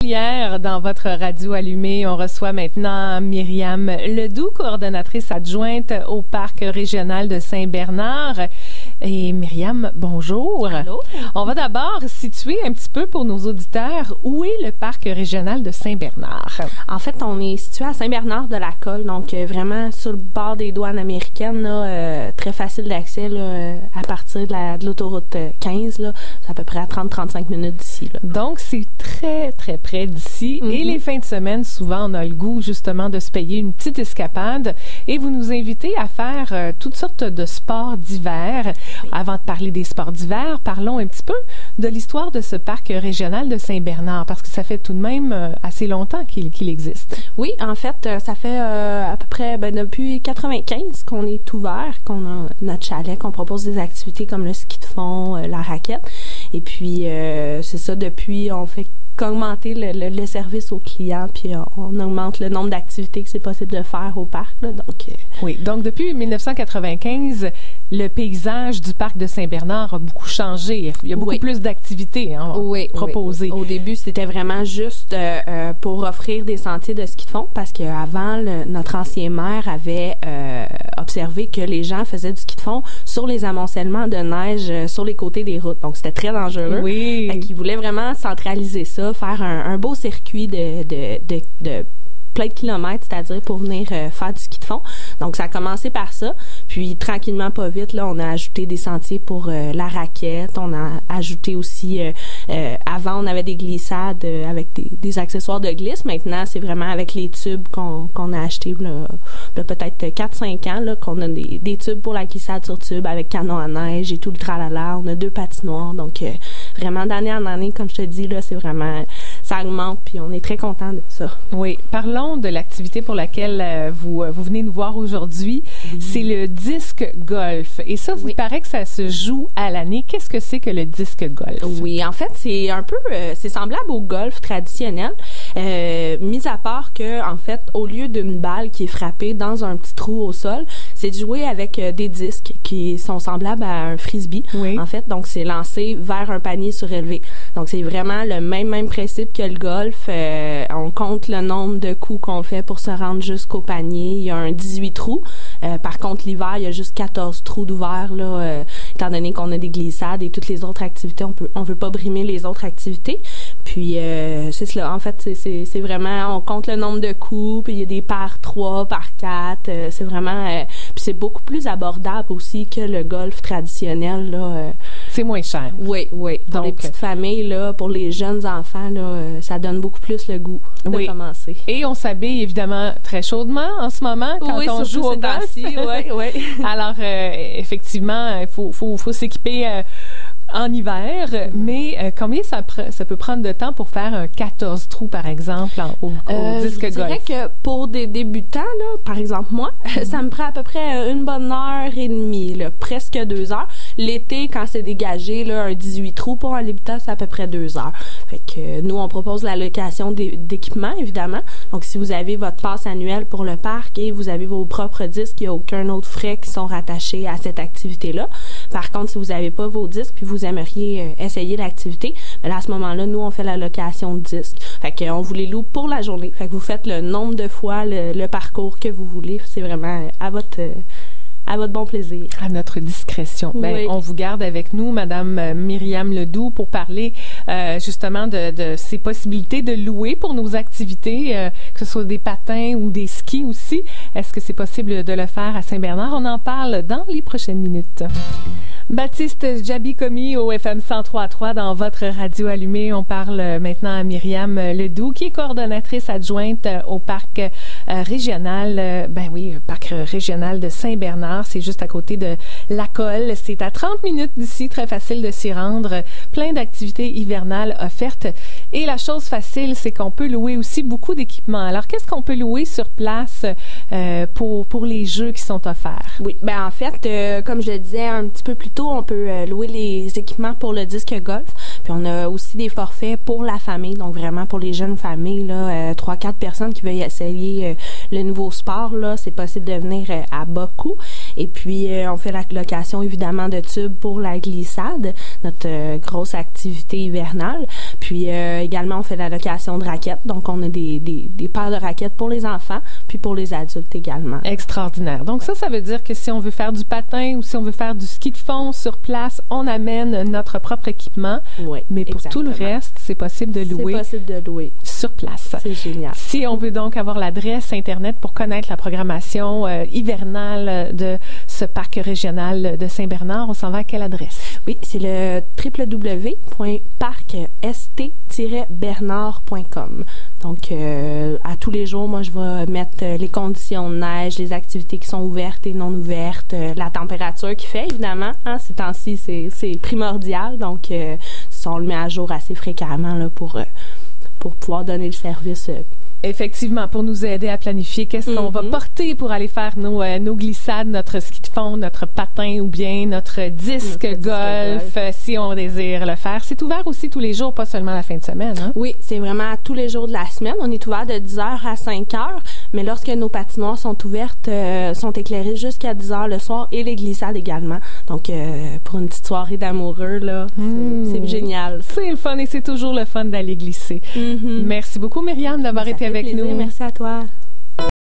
Hier, dans votre radio allumée, on reçoit maintenant Myriam Ledoux, coordonnatrice adjointe au Parc régional de Saint-Bernard. Et Myriam, bonjour. Allô. On va d'abord situer un petit peu pour nos auditeurs où est le Parc régional de Saint-Bernard. En fait, on est situé à Saint-Bernard-de-la-Colle, donc vraiment sur le bord des douanes américaines, là, très facile d'accès là, à partir de l'autoroute 15. Là, c'est à peu près à 30-35 minutes d'ici. Là. Donc, c'est très, très près d'ici. Mm-hmm. Et les fins de semaine, souvent, on a le goût justement de se payer une petite escapade. Et vous nous invitez à faire toutes sortes de sports d'hiver. Oui. Avant de parler des sports d'hiver, parlons un petit peu de l'histoire de ce parc régional de Saint-Bernard, parce que ça fait tout de même assez longtemps qu'il existe. Oui, en fait, ça fait à peu près depuis 95 qu'on est ouvert, qu'on a notre chalet, qu'on propose des activités comme le ski de fond, la raquette. Et puis, c'est ça, depuis, on fait qu'augmenter le service aux clients, puis on augmente le nombre d'activités que c'est possible de faire au parc. Là, donc, oui, donc depuis 1995, le paysage du parc de Saint-Bernard a beaucoup changé. Il y a beaucoup plus d'activités proposées. Oui. Au début, c'était vraiment juste pour offrir des sentiers de ski de fond, parce qu'avant, notre ancien maire avait observé que les gens faisaient du ski de fond sur les amoncellements de neige sur les côtés des routes. Donc, c'était très dangereux. Oui. Fait qu'il voulait vraiment centraliser ça, faire un beau circuit de plein de kilomètres, c'est-à-dire pour venir faire du ski de fond. Donc, ça a commencé par ça. Puis, tranquillement, pas vite, là, on a ajouté des sentiers pour la raquette. On a ajouté aussi... avant, on avait des glissades avec des accessoires de glisse. Maintenant, c'est vraiment avec les tubes qu'on a acheté là, peut-être 4-5 ans, là, qu'on a des tubes pour la glissade sur tube avec canon à neige et tout le tralala. On a 2 patinoires. Donc, vraiment, d'année en année, comme je te dis, là, c'est vraiment... ça augmente, puis on est très content de ça. Oui. Parlons de l'activité pour laquelle vous venez nous voir aujourd'hui. Oui. C'est le disque golf. Et ça, il paraît que ça se joue à l'année. Qu'est-ce que c'est que le disque golf? Oui, en fait, c'est un peu... c'est semblable au golf traditionnel, mis à part que, en fait, au lieu d'une balle qui est frappée dans un petit trou au sol, c'est de jouer avec des disques qui sont semblables à un frisbee, en fait. Donc, c'est lancé vers un panier surélevé. Donc, c'est vraiment le même principe que le golf. On compte le nombre de coups qu'on fait pour se rendre jusqu'au panier. Il y a un 18 trous. Par contre, l'hiver, il y a juste 14 trous d'ouvert, là, étant donné qu'on a des glissades et toutes les autres activités. On veut pas brimer les autres activités. Puis, c'est cela. En fait, c'est vraiment, on compte le nombre de coups, puis il y a des par 3, par 4. C'est vraiment... puis c'est beaucoup plus abordable aussi que le golf traditionnel, là. C'est moins cher. Oui. Pour les petites familles, là, pour les jeunes enfants, là, ça donne beaucoup plus le goût de commencer. Et on s'habille évidemment très chaudement en ce moment quand on joue au golf. Oui. Alors, effectivement, il faut s'équiper en hiver, mais combien ça peut prendre de temps pour faire un 14 trous, par exemple, au disque golf? Je dirais que pour des débutants, là, par exemple moi, ça me prend à peu près une bonne heure et demie, là, presque 2 heures. L'été, quand c'est dégagé, là, un 18 trous pour un débutant, c'est à peu près 2 heures. Fait que nous, on propose la location d'équipement, évidemment. Donc, si vous avez votre passe annuelle pour le parc et vous avez vos propres disques, il n'y a aucun autre frais qui sont rattachés à cette activité-là. Par contre, si vous n'avez pas vos disques puis vous aimeriez essayer l'activité, ben là, à ce moment-là, nous, on fait la location de disques. Fait qu'on vous les loue pour la journée. Fait que vous faites le nombre de fois le parcours que vous voulez. C'est vraiment à votre bon plaisir. À notre discrétion. Oui. Ben, on vous garde avec nous, Madame Myriam Ledoux, pour parler justement de ces possibilités de louer pour nos activités, que ce soit des patins ou des skis aussi. Est-ce que c'est possible de le faire à Saint-Bernard? On en parle dans les prochaines minutes. Baptiste Djabi-Komi au FM 103.3 dans votre radio allumée. On parle maintenant à Myriam Ledoux, qui est coordonnatrice adjointe au parc régional, parc régional de Saint-Bernard. C'est juste à côté de la Colle. C'est à 30 minutes d'ici, très facile de s'y rendre. Plein d'activités hivernales offertes. Et la chose facile, c'est qu'on peut louer aussi beaucoup d'équipements. Alors, qu'est-ce qu'on peut louer sur place pour les jeux qui sont offerts? Oui, ben en fait, comme je le disais un petit peu plus tôt, on peut louer les équipements pour le disque golf. Puis on a aussi des forfaits pour la famille, donc vraiment pour les jeunes familles, là, 3-4 personnes qui veulent essayer le nouveau sport, là, c'est possible de venir à bas coût. Et puis, on fait la location, évidemment, de tubes pour la glissade, notre grosse activité hivernale. Puis, également, on fait la location de raquettes. Donc, on a des paires de raquettes pour les enfants, puis pour les adultes également. Extraordinaire. Donc, ça veut dire que si on veut faire du patin ou si on veut faire du ski de fond sur place, on amène notre propre équipement. Oui, mais pour tout le reste, c'est possible de louer. C'est possible de louer. Sur place. C'est génial. Si on veut donc avoir l'adresse Internet pour connaître la programmation hivernale de ce parc régional de Saint-Bernard, on s'en va à quelle adresse? Oui, c'est le www.parc-bernard.com. Donc, à tous les jours, moi, je vais mettre les conditions de neige, les activités qui sont ouvertes et non ouvertes, la température qu'il fait, évidemment. Hein, ces temps-ci, c'est primordial. Donc, ça, on le met à jour assez fréquemment là, pour pouvoir donner le service. Effectivement, pour nous aider à planifier qu'est-ce qu'on va porter pour aller faire nos glissades, notre ski de fond, notre patin ou bien notre disque golf, si on désire le faire. C'est ouvert aussi tous les jours, pas seulement la fin de semaine. Hein? Oui, c'est vraiment tous les jours de la semaine. On est ouvert de 10h à 5h, mais lorsque nos patinoires sont ouvertes, sont éclairées jusqu'à 10h le soir et les glissades également. Donc, pour une petite soirée d'amoureux, là, c'est génial. C'est le fun et c'est toujours le fun d'aller glisser. Merci beaucoup, Myriam, d'avoir été avec nous. Merci à toi.